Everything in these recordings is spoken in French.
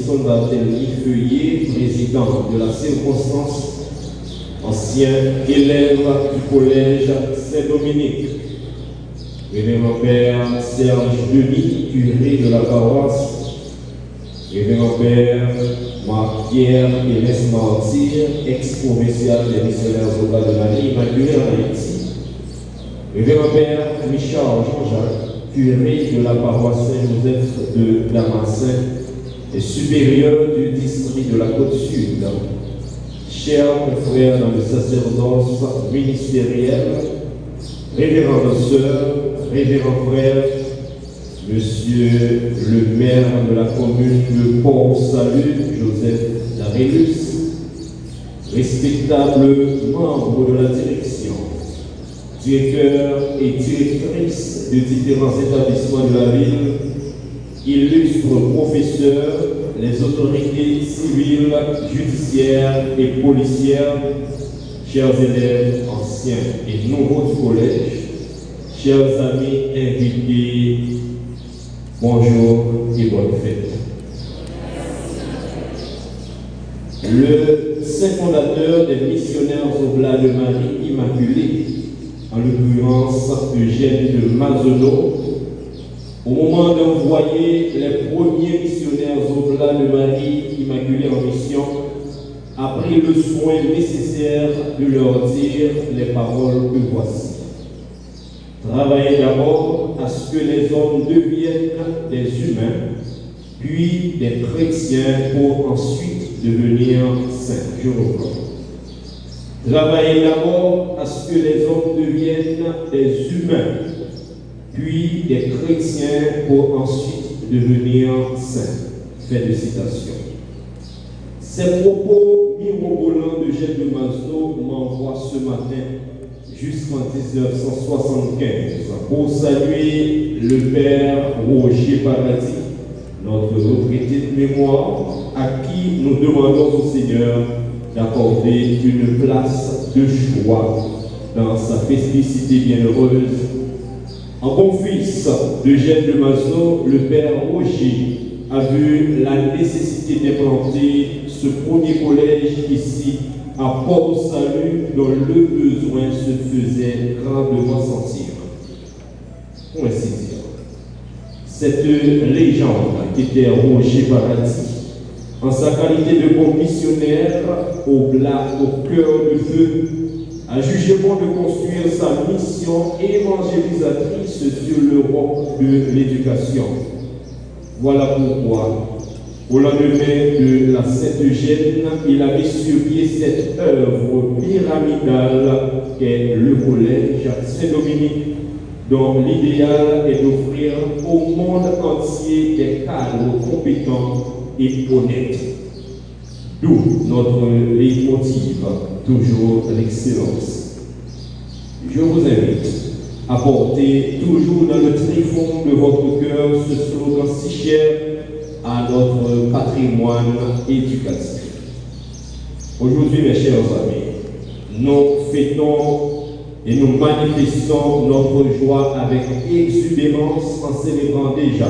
Edison Barthélemy Feuillet, président de la circonstance, ancien élève du collège Saint-Dominique. Révérend Père Serge Denis, curé de la paroisse. Révérend Père Marc-Pierre Hélès Martyr, ex-provincial des missionnaires Oblats de Marie Immaculée en Haïti. Révérend Père Michel Jean-Jacques, curé de la paroisse Saint-Joseph de Damascin et supérieur du district de la Côte-Sud. Chers confrères dans le sacerdoce ministériel, révérendes sœurs, révérends frères, Monsieur le maire de la commune de Port-Salut, Joseph Darélus, respectables membres de la direction, directeurs et directrices de différents établissements de la ville, illustres professeurs, les autorités civiles, judiciaires et policières, chers élèves anciens et nouveaux du collège, chers amis invités, bonjour et bonne fête. Le saint fondateur des missionnaires Oblats de Marie Immaculée, en l'occurrence Eugène de Mazenot, au moment d'envoyer les premiers missionnaires Oblats de Marie Immaculée en mission, a pris le soin nécessaire de leur dire les paroles que voici. Travaillez d'abord à ce que les hommes deviennent des humains, puis des chrétiens pour ensuite devenir saints. Je reprends. Travaillez d'abord à ce que les hommes deviennent des humains, puis des chrétiens pour ensuite devenir saints. Fin de citation. Ces propos mirobolants de Eugène de Mazenot m'envoient ce matin jusqu'en 1975 pour saluer le Père Roger Paradis, notre retraité de mémoire, à qui nous demandons au Seigneur d'accorder une place de choix dans sa festivité bienheureuse. En bon fils d'Eugène de Mazenot, le Père Roger a vu la nécessité d'implanter ce premier collège ici à Port-Salut, dont le besoin se faisait grandement sentir. Pour ainsi dire, cette légende qui était Roger Paradis, en sa qualité de bon missionnaire au cœur du feu, a jugé bon de construire sa mission évangélisatrice sur le roc de l'éducation. Voilà pourquoi, au lendemain de la Sainte Eugène, il a mis sur pied cette œuvre pyramidale qu'est le collège Saint-Dominique, dont l'idéal est d'offrir au monde entier des cadres compétents et honnêtes. D'où notre leitmotiv, toujours l'excellence. Je vous invite à porter toujours dans le tréfonds de votre cœur ce slogan si cher à notre patrimoine éducatif. Aujourd'hui, mes chers amis, nous fêtons et nous manifestons notre joie avec exubérance en célébrant déjà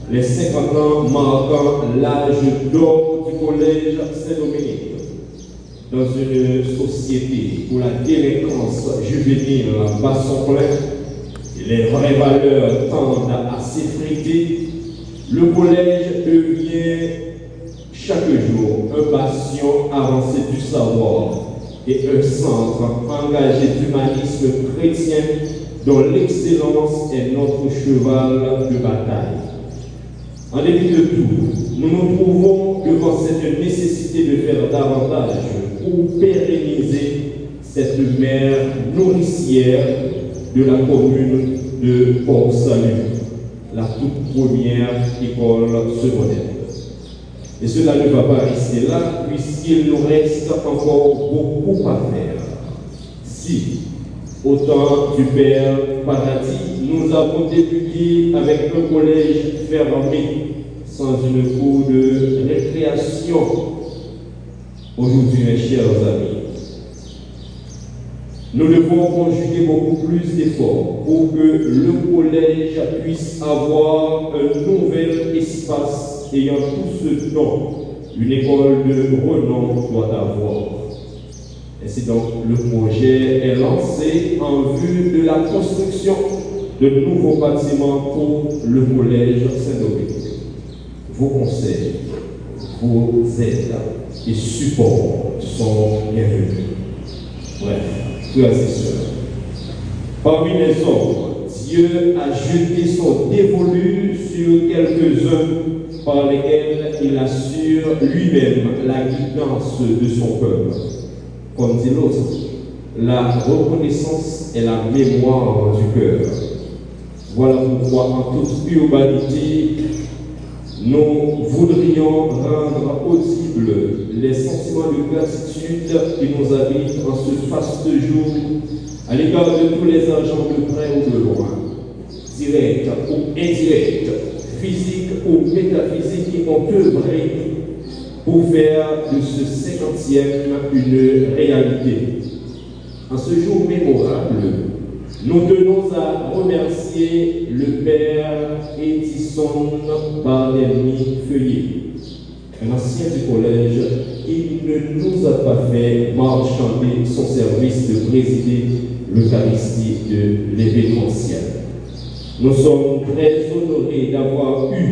les 50 ans marquant l'âge d'or du collège Saint-Dominique. Dans une société où la délinquance juvénile bat son plein et les vraies valeurs tendent à s'effriter, le collège devient chaque jour un bastion avancé du savoir et un centre engagé d'humanisme chrétien dont l'excellence est notre cheval de bataille. En dépit de tout, nous nous trouvons devant cette nécessité de faire davantage pour pérenniser cette mère nourricière de la commune de Port-Salut, la toute première école secondaire. Et cela ne va pas rester là, puisqu'il nous reste encore beaucoup à faire. Si, au temps du Père Paradis, nous avons débuté avec un collège fermé, sans une cour de récréation, aujourd'hui, mes chers amis, nous devons conjuguer beaucoup plus d'efforts pour que le collège puisse avoir un nouvel espace ayant tout ce dont une école de renom doit avoir. Ainsi donc, le projet est lancé en vue de la construction de nouveaux bâtiments pour le collège Saint-Dominique. Vos conseils, vos aides et supports sont bienvenus. Bref, frères et sœurs, parmi les hommes, Dieu a jeté son dévolu sur quelques-uns par lesquels il assure lui-même la guidance de son peuple. Comme dit l'autre, la reconnaissance est la mémoire du cœur. Voilà pourquoi, en toute urbanité, nous voudrions rendre audibles les sentiments de gratitude qui nous habitent en ce faste jour à l'égard de tous les agents de près ou de loin, directs ou indirects, physiques ou métaphysiques qui ont œuvré pour faire de ce 50e une réalité. En ce jour mémorable, nous tenons à remercier le père Edison Barthélemy-Feuillet, un ancien du collège qui ne nous a pas fait marchander son service de présider l'Eucharistie de l'événementiel. Nous sommes très honorés d'avoir eu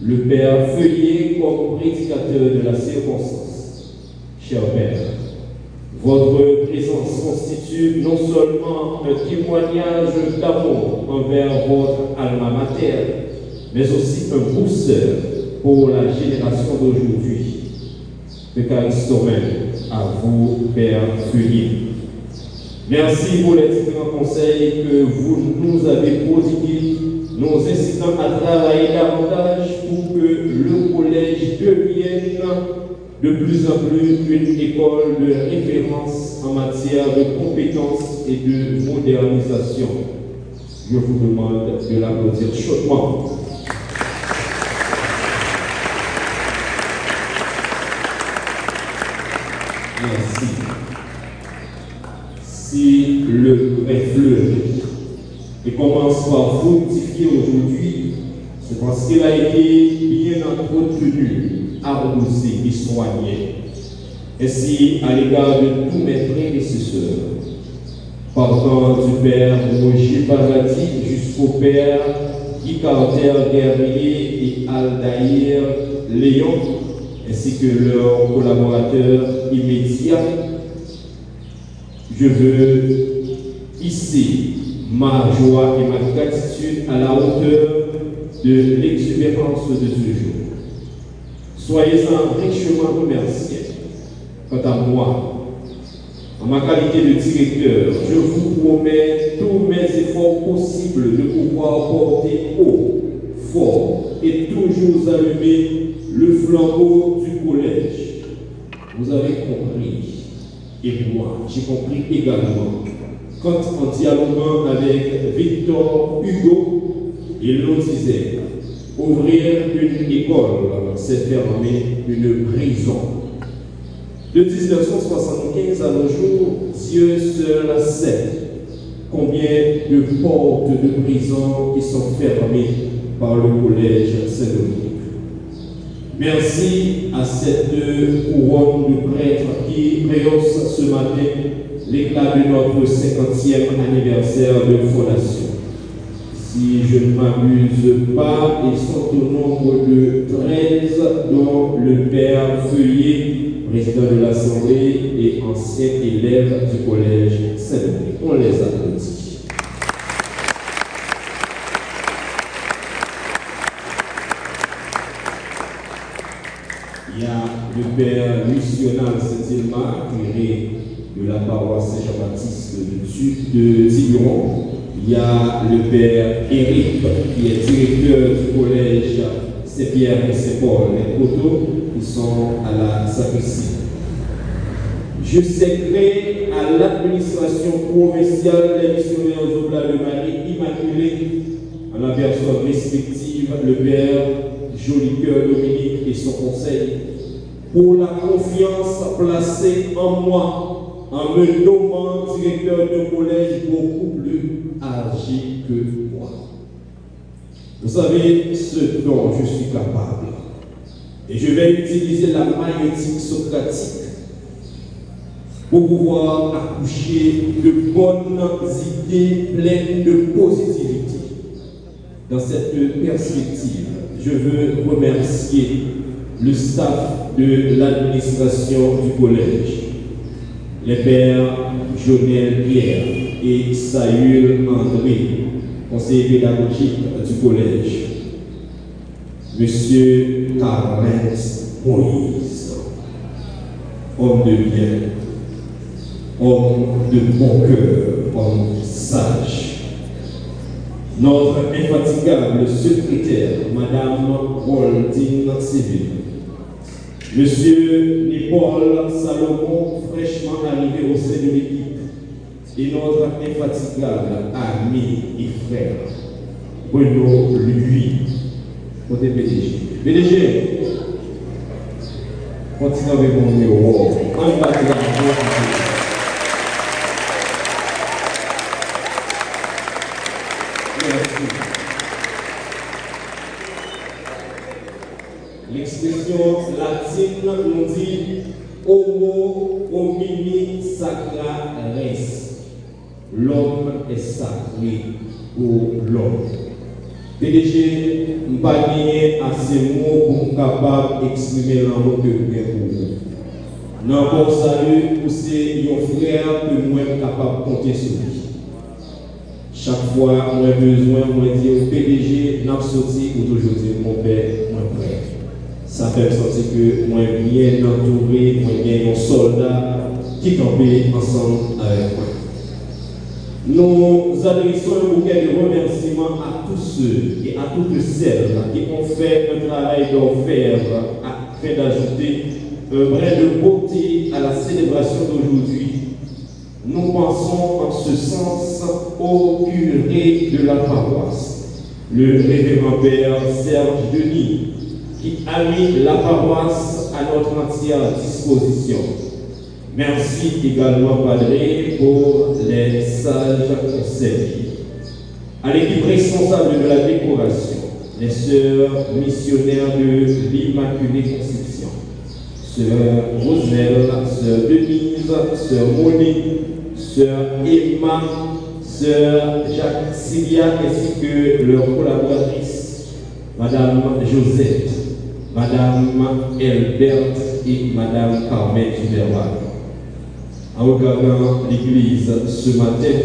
le père Feuillet comme prédicateur de la circonstance. Cher père, votre présence constitue non seulement un témoignage d'amour envers votre alma mater, mais aussi un booster pour la génération d'aujourd'hui. Eucharistomène à vous, Père Feuillet. Merci pour les différents conseils que vous nous avez prodigués, nous incitant à travailler davantage pour que le collège devienne de plus en plus une école de référence en matière de compétences et de modernisation. Je vous demande de l'applaudir chaudement. Merci. Si le vrai fleurit et commence par fructifier aujourd'hui, c'est parce qu'il a été bien entretenu, arrosé et soigné. Ainsi, à l'égard de tous mes prédécesseurs, partant du père Roger Paradis jusqu'au père Guy Carter Guerrier et Aldaïr Léon, ainsi que leurs collaborateurs immédiats, je veux ici ma joie et ma gratitude à la hauteur de l'exubérance de ce jour. Soyez-en richement remerciés. Quant à moi, en ma qualité de directeur, je vous promets tous mes efforts possibles de pouvoir porter haut, fort et toujours allumer le flambeau du collège. Vous avez compris, et moi j'ai compris également, quand en dialoguant avec Victor Hugo, il nous disait: ouvrir une école, c'est fermer une prison. De 1975 à nos jours, Dieu seul sait combien de portes de prison qui sont fermées par le collège Saint-Dominique. Merci à cette couronne de prêtres qui rehausse ce matin l'éclat de notre 50e anniversaire de fondation. Si je ne m'abuse pas, ils sont au nombre de 13, dont le père Feuillet, président de l'Assemblée et ancien élève du collège Saint-Dominique. On les applaudit. Il y a le père Luciana Saint-Ilma, curé de la paroisse Saint-Jean-Baptiste de Tiburon. Il y a le père Éric, qui est directeur du collège Saint-Pierre et Saint-Paul, les Coteaux, qui sont à la sacristie. Je sais à l'administration provinciale des missionnaires aux Oblats de Marie Immaculée, en la personne respective, le père Jolicoeur Dominique et son conseil, pour la confiance placée en moi, en me nommant directeur de collège beaucoup plus âgé que moi. Vous savez ce dont je suis capable. Et je vais utiliser la maïotique socratique pour pouvoir accoucher de bonnes idées pleines de positivité. Dans cette perspective, je veux remercier le staff de l'administration du collège, les pères Jonel Pierre et Saül André, conseiller pédagogique du collège, Monsieur Carlet Moïse, homme de bien, homme de bon cœur, homme sage. Notre infatigable secrétaire, Madame Waldine Civil, Monsieur Paul Salomon, fraîchement arrivé au sein de l'équipe, et notre infatigable ami et frère, Bruno Lui, côté PDG. PDG, continuez avec mon numéro. On va l'expression latine nous dit Homo homini sacra res. L'homme est sacré pour l'homme. PDG, je ne pas assez mots pour être capable d'exprimer l'amour que vous avez pour vous. Dans bon salut, pour ces frères que nous sommes capables de compter sur lui. Chaque fois, moi besoin, moi dire PDG, n'a pas sorti ou toujours dire mon père, mon frère. Ça fait sentir que moi bien entouré, moi bien un soldat qui campait ensemble avec moi. Nous adressons un bouquet de remerciements à tous ceux et à toutes celles qui ont fait un travail d'enfer afin d'ajouter un brin de beauté à la célébration d'aujourd'hui. Nous pensons en ce sens au curé de la paroisse, le révérend père Serge Denis, qui a mis la paroisse à notre entière disposition. Merci également, Padre, pour les sages conseils. À l'équipe responsable de la décoration, les sœurs missionnaires de l'Immaculée Conception, sœur Roselle, sœur Denise, sœur Monique, sœur Emma, sœur Jacques Cilia, ainsi que leur collaboratrice, Madame Josette, Madame Elbert et Madame Carmen Duverval. En regardant l'église ce matin,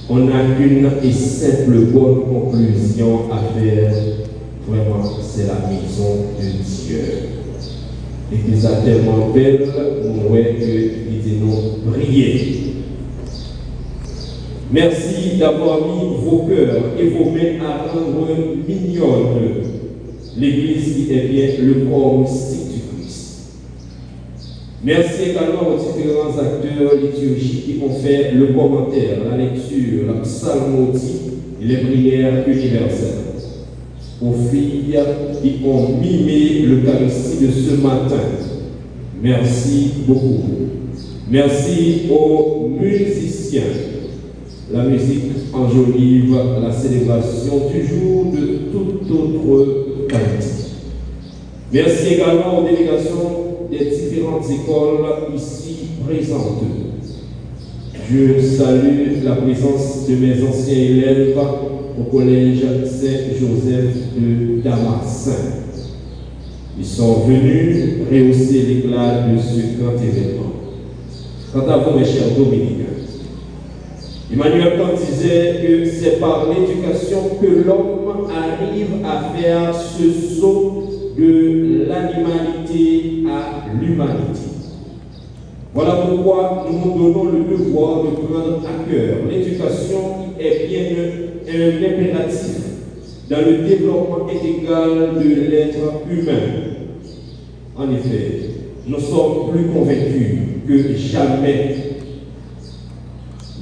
on n'a qu'une et simple bonne conclusion à faire. Vraiment, c'est la maison de Dieu. L'église a tellement belle, on voit qu'il nous prier. Merci d'avoir mis vos cœurs et vos mains à rendre mignonne l'église qui est bien le corps mystique du Christ. Merci également aux différents acteurs liturgiques qui ont fait le commentaire, la lecture, la psalmodie et les prières universelles. Aux filles qui ont mimé l'Eucharistie de ce matin. Merci beaucoup. Merci aux musiciens. La musique enjolive la célébration du jour de toute autre qualité. Merci également aux délégations des différentes écoles ici présentes. Je salue la présence de mes anciens élèves au collège Saint-Joseph de Damascène. Ils sont venus rehausser l'éclat de ce grand événement. Quant à vous, mes chers dominicains, Emmanuel Kant disait que c'est par l'éducation que l'homme arrive à faire ce saut de l'animalité à l'humanité. Voilà pourquoi nous nous donnons le devoir de prendre à cœur l'éducation qui est bien un impératif dans le développement intégral de l'être humain. En effet, nous sommes plus convaincus que jamais.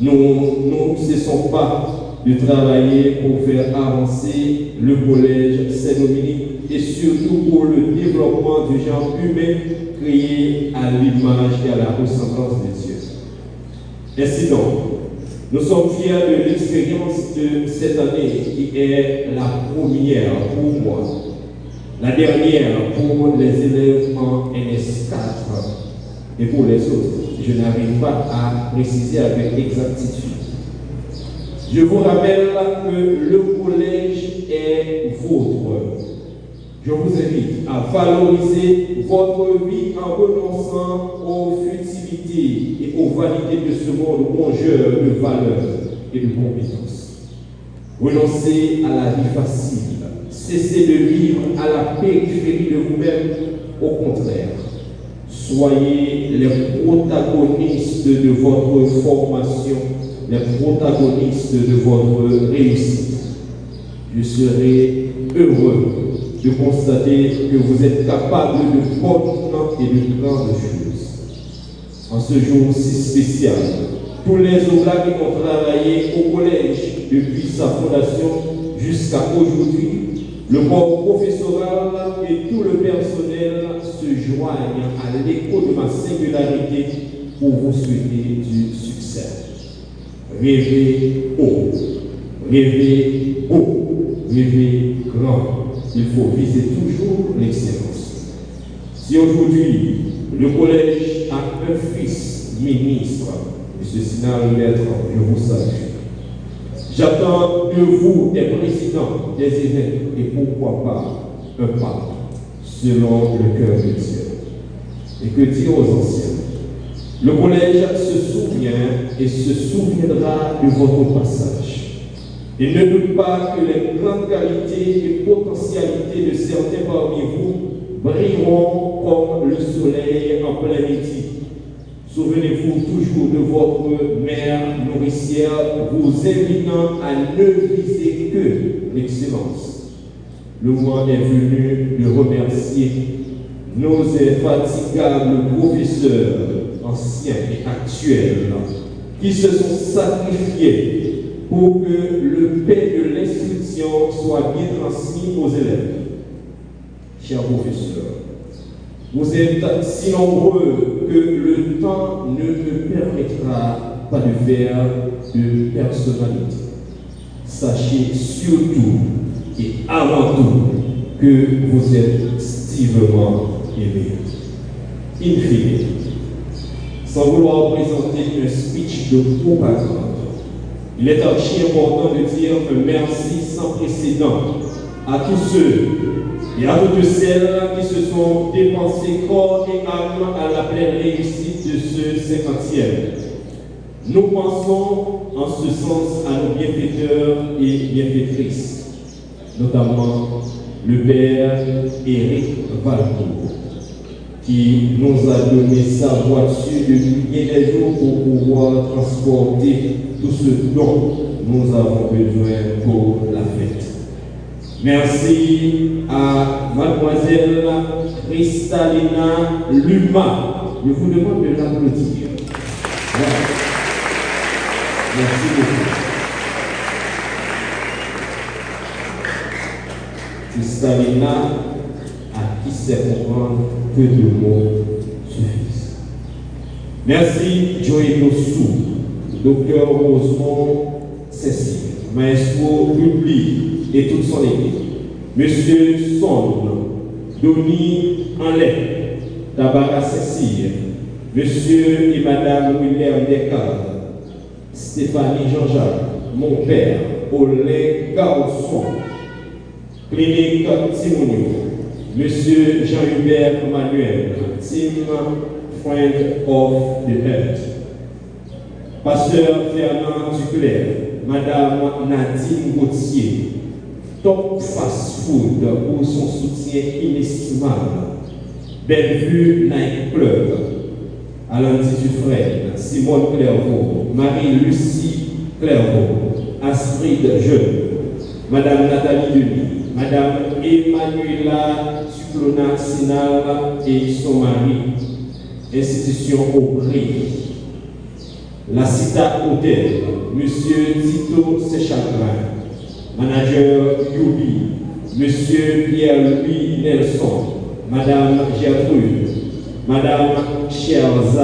Nous ne cessons pas de travailler pour faire avancer le collège Saint-Dominique et surtout pour le développement du genre humain créé à l'image et à la ressemblance de Dieu. Ainsi donc, nous sommes fiers de l'expérience de cette année qui est la première pour moi La dernière pour les élèves en NS4 et pour les autres, je n'arrive pas à préciser avec exactitude. Je vous rappelle que le collège est vôtre. Je vous invite à valoriser votre vie en renonçant aux futilités et aux vanités de ce monde rongeur de valeurs et de compétences. Renoncez à la vie facile. Cessez de vivre à la périphérie de vous-même. Au contraire, soyez les protagonistes de votre formation, les protagonistes de votre réussite. Je serai heureux de constater que vous êtes capables de bonnes et de grandes choses. En ce jour si spécial, tous les oblats qui ont travaillé au collège depuis sa fondation jusqu'à aujourd'hui, le corps professoral et tout le personnel se joignent à l'écho de ma singularité pour vous souhaiter du succès. Rêvez haut, rêvez beau, rêvez grand. Il faut viser toujours l'excellence. Si aujourd'hui, le collège a un fils ministre, M. Sinal Maître, je vous salue. J'attends de vous des présidents, des évêques et pourquoi pas un pape, selon le cœur de Dieu. Et que dire aux anciens? Le collège se souvient et se souviendra de votre passage. Et ne doute pas que les grandes qualités et potentialités de certains parmi vous brilleront comme le soleil en plein midi. Souvenez-vous toujours de votre mère nourricière, vous invitant à ne viser que l'excellence. Le moment est venu de remercier nos infatigables professeurs, anciens et actuels, qui se sont sacrifiés pour que le pain de l'instruction soit bien transmis aux élèves. Chers professeurs, vous êtes si nombreux que le temps ne me permettra pas de faire de personnalité. Sachez surtout et avant tout que vous êtes stivement aimés. In fine, sans vouloir présenter un speech de propagande, il est archi important de dire un merci sans précédent à tous ceux et à toutes celles qui se sont dépensés corps et âme à la pleine réussite de ce 50e. Nous pensons en ce sens à nos bienfaiteurs et bienfaitrices, notamment le père Éric Valcourt, qui nous a donné sa voiture depuis bien des jours pour pouvoir transporter tout ce dont nous avons besoin pour la fête. Merci à mademoiselle Cristalina Luma. Je vous demande de l'applaudir. Voilà. Merci beaucoup. Cristalina, à qui sait comprendre que de mots suffisent. Merci Joey Dossou, docteur Rosemont Cécile, maestro Lubli et toute son équipe. Monsieur Son, Doni Anlay, Tabara Cécile, Monsieur et Madame William Descartes, Stéphanie Jean-Jacques, mon père, Olé Garçon, Clinique Timounio, Monsieur Jean-Hubert Manuel, Team Friend of the Earth, Pasteur Fernand Duclerc, Madame Nadine Gauthier, Top Fast Food pour son soutien inestimable, Bellevue Night Club, Alain Dufresne, Simone Clairvaux, Marie-Lucie Clairvaux, Astrid Jeune, Madame Nathalie Denis, Madame Emmanuela Tuclona Sinal et son mari, Institution Aubry, La Cita Hôtel, Monsieur Tito Séchagrin, Manager Yubi, Monsieur Pierre-Louis Nelson, Madame Gertrude, Madame Cherza.